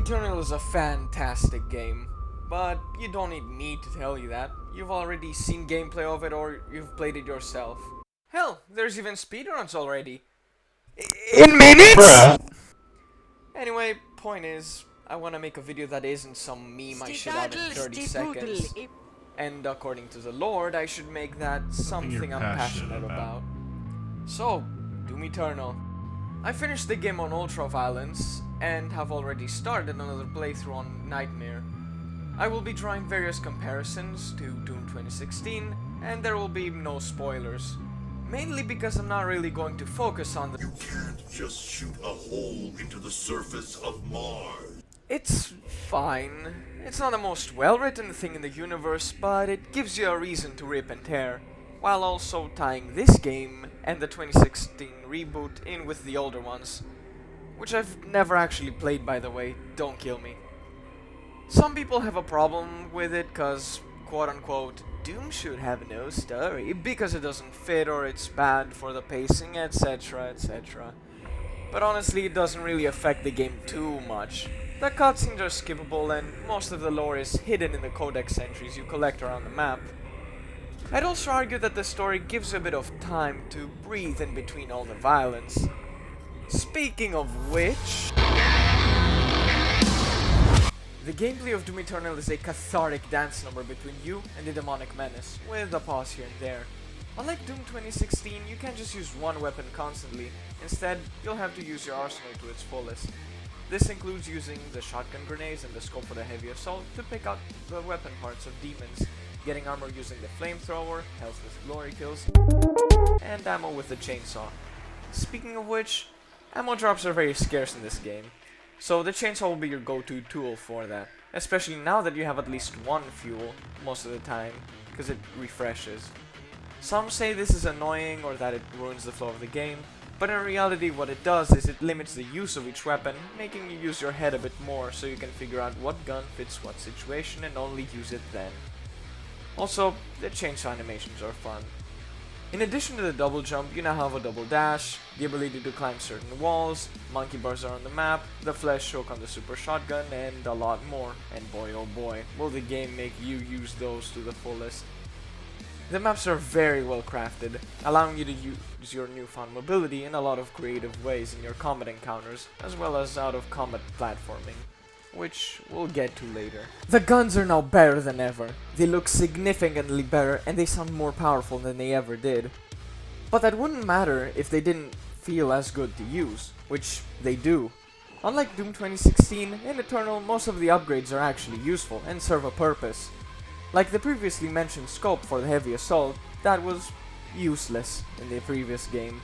Eternal is a fantastic game, but you don't need me to tell you that. You've already seen gameplay of it or you've played it yourself. Hell, there's even speedruns already. In minutes?! Anyway, point is, I want to make a video that isn't some meme I shit out in 30 seconds. And according to the Lord, I should make that something I'm passionate about. So, Doom Eternal. I finished the game on Ultra Violence, and have already started another playthrough on Nightmare. I will be drawing various comparisons to Doom 2016, and there will be no spoilers. Mainly because I'm not really going to focus on the— You can't just shoot a hole into the surface of Mars. It's fine. It's not the most well-written thing in the universe, but it gives you a reason to rip and tear, while also tying this game and the 2016 reboot in with the older ones, which I've never actually played, by the way, don't kill me. Some people have a problem with it cause, quote-unquote, Doom should have no story because it doesn't fit or it's bad for the pacing, etc, etc. But honestly, it doesn't really affect the game too much. The cutscenes are skippable and most of the lore is hidden in the codex entries you collect around the map. I'd also argue that the story gives you a bit of time to breathe in between all the violence. Speaking of which, the gameplay of Doom Eternal is a cathartic dance number between you and the demonic menace, with a pause here and there. Unlike Doom 2016, you can't just use one weapon constantly. Instead, you'll have to use your arsenal to its fullest. This includes using the shotgun grenades and the scope for the heavy assault to pick out the weapon parts of demons, getting armor using the flamethrower, health with glory kills, and ammo with the chainsaw. Speaking of which, ammo drops are very scarce in this game, so the chainsaw will be your go-to tool for that, especially now that you have at least one fuel most of the time, because it refreshes. Some say this is annoying or that it ruins the flow of the game, but in reality what it does is it limits the use of each weapon, making you use your head a bit more so you can figure out what gun fits what situation and only use it then. Also, the chainsaw animations are fun. In addition to the double jump, you now have a double dash, the ability to climb certain walls, monkey bars are on the map, the flesh choke on the super shotgun, and a lot more. And boy oh boy, will the game make you use those to the fullest. The maps are very well crafted, allowing you to use your newfound mobility in a lot of creative ways in your combat encounters, as well as out of combat platforming, which we'll get to later. The guns are now better than ever. They look significantly better and they sound more powerful than they ever did. But that wouldn't matter if they didn't feel as good to use, which they do. Unlike Doom 2016, in Eternal most of the upgrades are actually useful and serve a purpose. Like the previously mentioned scope for the heavy assault, that was useless in the previous game.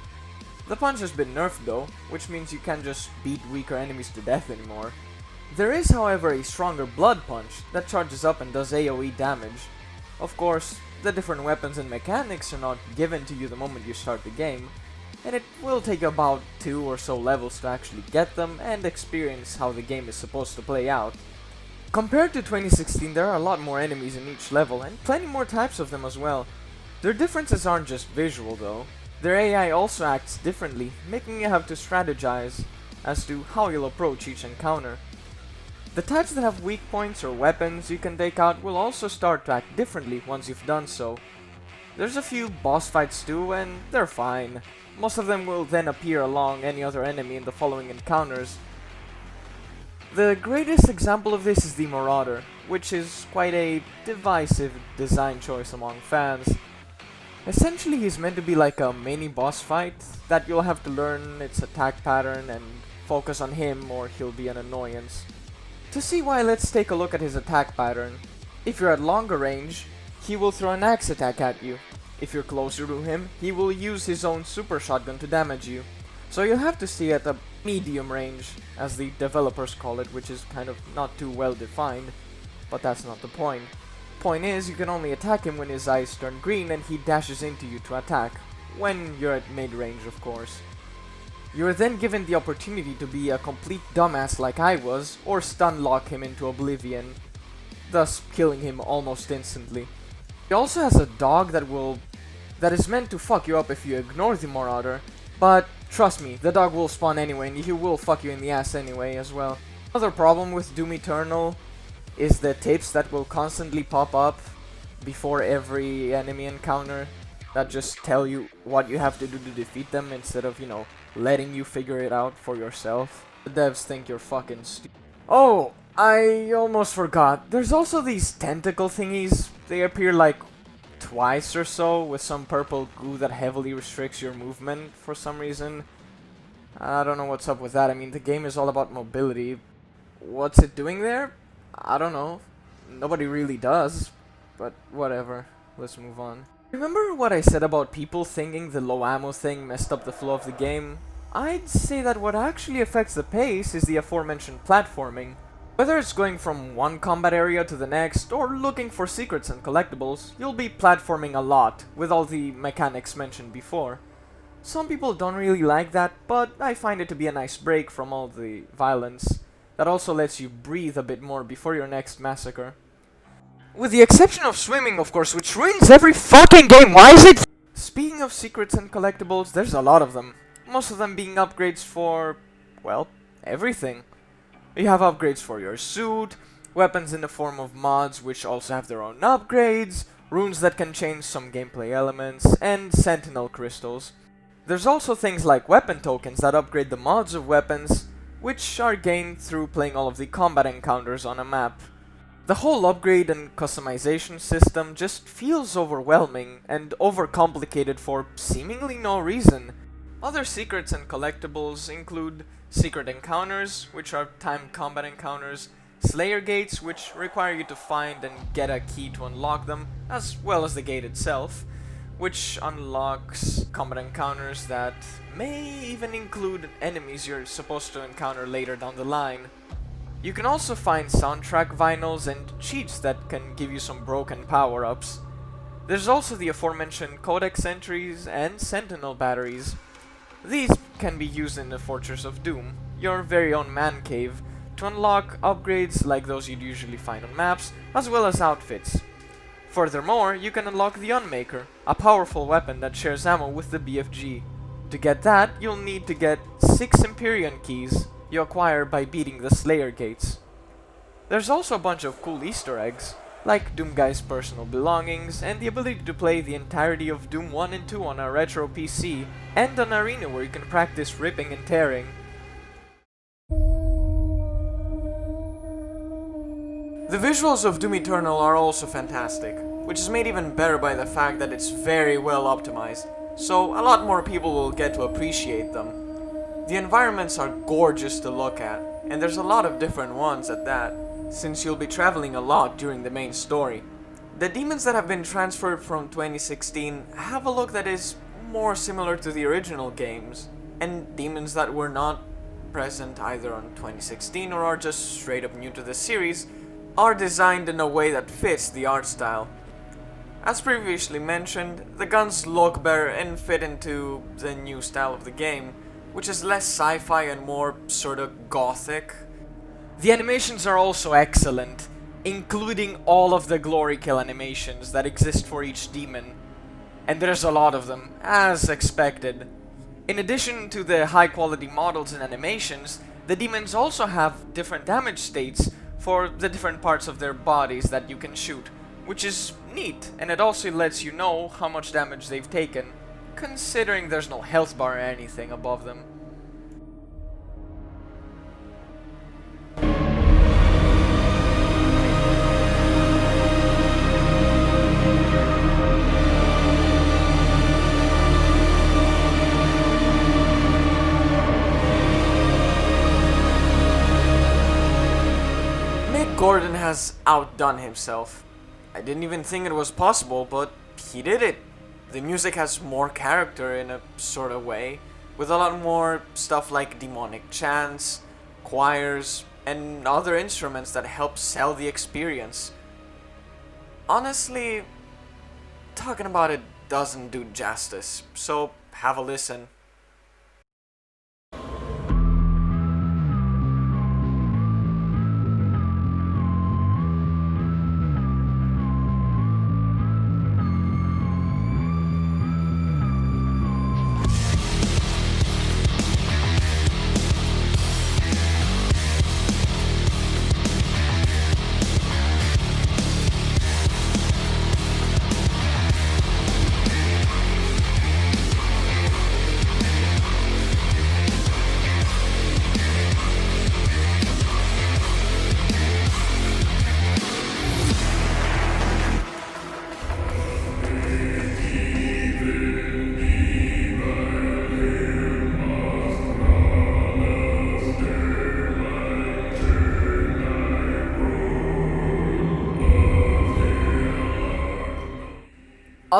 The punch has been nerfed though, which means you can't just beat weaker enemies to death anymore. There is, however, a stronger blood punch that charges up and does AoE damage. Of course, the different weapons and mechanics are not given to you the moment you start the game, and it will take about 2 or so levels to actually get them and experience how the game is supposed to play out. Compared to 2016, there are a lot more enemies in each level, and plenty more types of them as well. Their differences aren't just visual though. Their AI also acts differently, making you have to strategize as to how you'll approach each encounter. The types that have weak points or weapons you can take out will also start to act differently once you've done so. There's a few boss fights too, and they're fine. Most of them will then appear along any other enemy in the following encounters. The greatest example of this is the Marauder, which is quite a divisive design choice among fans. Essentially he's meant to be like a mini boss fight that you'll have to learn its attack pattern and focus on him or he'll be an annoyance. To see why, let's take a look at his attack pattern. If you're at longer range, he will throw an axe attack at you. If you're closer to him, he will use his own super shotgun to damage you. So you'll have to stay at a medium range, as the developers call it, which is kind of not too well defined, but that's not the point. Point is, you can only attack him when his eyes turn green and he dashes into you to attack, when you're at mid-range of course. You are then given the opportunity to be a complete dumbass like I was, or stun lock him into oblivion, thus killing him almost instantly. He also has a dog that is meant to fuck you up if you ignore the Marauder, but trust me, the dog will spawn anyway and he will fuck you in the ass anyway as well. Another problem with Doom Eternal is the tapes that will constantly pop up before every enemy encounter that just tell you what you have to do to defeat them instead of, letting you figure it out for yourself. The devs think you're fucking stupid. Oh, I almost forgot. There's also these tentacle thingies. They appear like twice or so with some purple goo that heavily restricts your movement for some reason. I don't know what's up with that. I mean, the game is all about mobility. What's it doing there? I don't know. Nobody really does. But whatever. Let's move on. Remember what I said about people thinking the low ammo thing messed up the flow of the game? I'd say that what actually affects the pace is the aforementioned platforming. Whether it's going from one combat area to the next, or looking for secrets and collectibles, you'll be platforming a lot, with all the mechanics mentioned before. Some people don't really like that, but I find it to be a nice break from all the violence. That also lets you breathe a bit more before your next massacre. With the exception of swimming, of course, which ruins every fucking game. Why is it? Speaking of secrets and collectibles, there's a lot of them. Most of them being upgrades for, well, everything. You have upgrades for your suit, weapons in the form of mods which also have their own upgrades, runes that can change some gameplay elements, and sentinel crystals. There's also things like weapon tokens that upgrade the mods of weapons, which are gained through playing all of the combat encounters on a map. The whole upgrade and customization system just feels overwhelming and overcomplicated for seemingly no reason. Other secrets and collectibles include secret encounters, which are timed combat encounters, Slayer gates, which require you to find and get a key to unlock them, as well as the gate itself, which unlocks combat encounters that may even include enemies you're supposed to encounter later down the line. You can also find soundtrack vinyls and cheats that can give you some broken power-ups. There's also the aforementioned codex entries and sentinel batteries. These can be used in the Fortress of Doom, your very own man cave, to unlock upgrades like those you'd usually find on maps, as well as outfits. Furthermore, you can unlock the Unmaker, a powerful weapon that shares ammo with the BFG. To get that, you'll need to get 6 Empyrean keys you acquire by beating the Slayer gates. There's also a bunch of cool Easter eggs, like Doomguy's personal belongings, and the ability to play the entirety of Doom 1 and 2 on a retro PC, and an arena where you can practice ripping and tearing. The visuals of Doom Eternal are also fantastic, which is made even better by the fact that it's very well optimized, so a lot more people will get to appreciate them. The environments are gorgeous to look at, and there's a lot of different ones at that, since you'll be traveling a lot during the main story. The demons that have been transferred from 2016 have a look that is more similar to the original games, and demons that were not present either on 2016 or are just straight up new to the series are designed in a way that fits the art style. As previously mentioned, the guns look better and fit into the new style of the game, which is less sci-fi and more sort of gothic. The animations are also excellent, including all of the glory kill animations that exist for each demon, and there's a lot of them, as expected. In addition to the high quality models and animations, the demons also have different damage states for the different parts of their bodies that you can shoot, which is neat, and it also lets you know how much damage they've taken, considering there's no health bar or anything above them. Gordon has outdone himself. I didn't even think it was possible, but he did it. The music has more character in a sort of way, with a lot more stuff like demonic chants, choirs, and other instruments that help sell the experience. Honestly, talking about it doesn't do justice, so have a listen.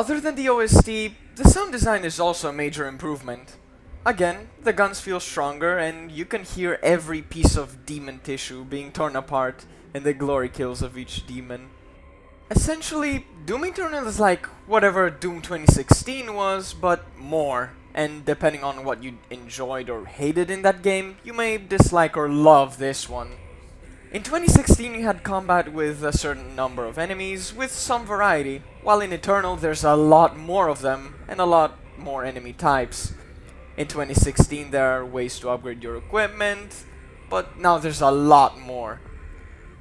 Other than the OST, the sound design is also a major improvement. Again, the guns feel stronger and you can hear every piece of demon tissue being torn apart in the glory kills of each demon. Essentially, Doom Eternal is like whatever Doom 2016 was, but more. And depending on what you enjoyed or hated in that game, you may dislike or love this one. In 2016 you had combat with a certain number of enemies, with some variety, while in Eternal there's a lot more of them, and a lot more enemy types. In 2016 there are ways to upgrade your equipment, but now there's a lot more.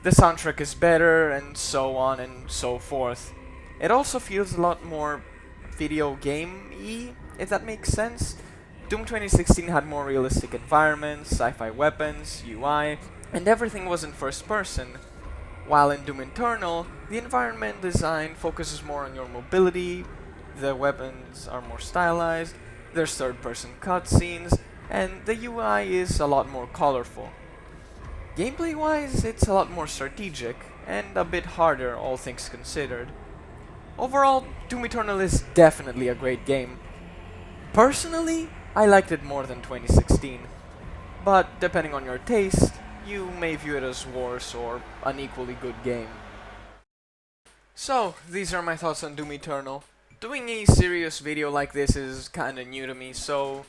The soundtrack is better, and so on and so forth. It also feels a lot more video game-y, if that makes sense. Doom 2016 had more realistic environments, sci-fi weapons, UI, and everything was in first person. While in Doom Eternal, the environment design focuses more on your mobility, the weapons are more stylized, there's third-person cutscenes, and the UI is a lot more colorful. Gameplay-wise, it's a lot more strategic, and a bit harder, all things considered. Overall, Doom Eternal is definitely a great game. Personally, I liked it more than 2016, but depending on your taste, you may view it as worse or an equally good game. So, these are my thoughts on Doom Eternal. Doing a serious video like this is kinda new to me, so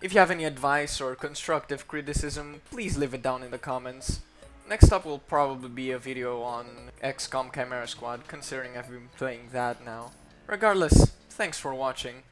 if you have any advice or constructive criticism, please leave it down in the comments. Next up will probably be a video on XCOM Chimera Squad, considering I've been playing that now. Regardless, thanks for watching.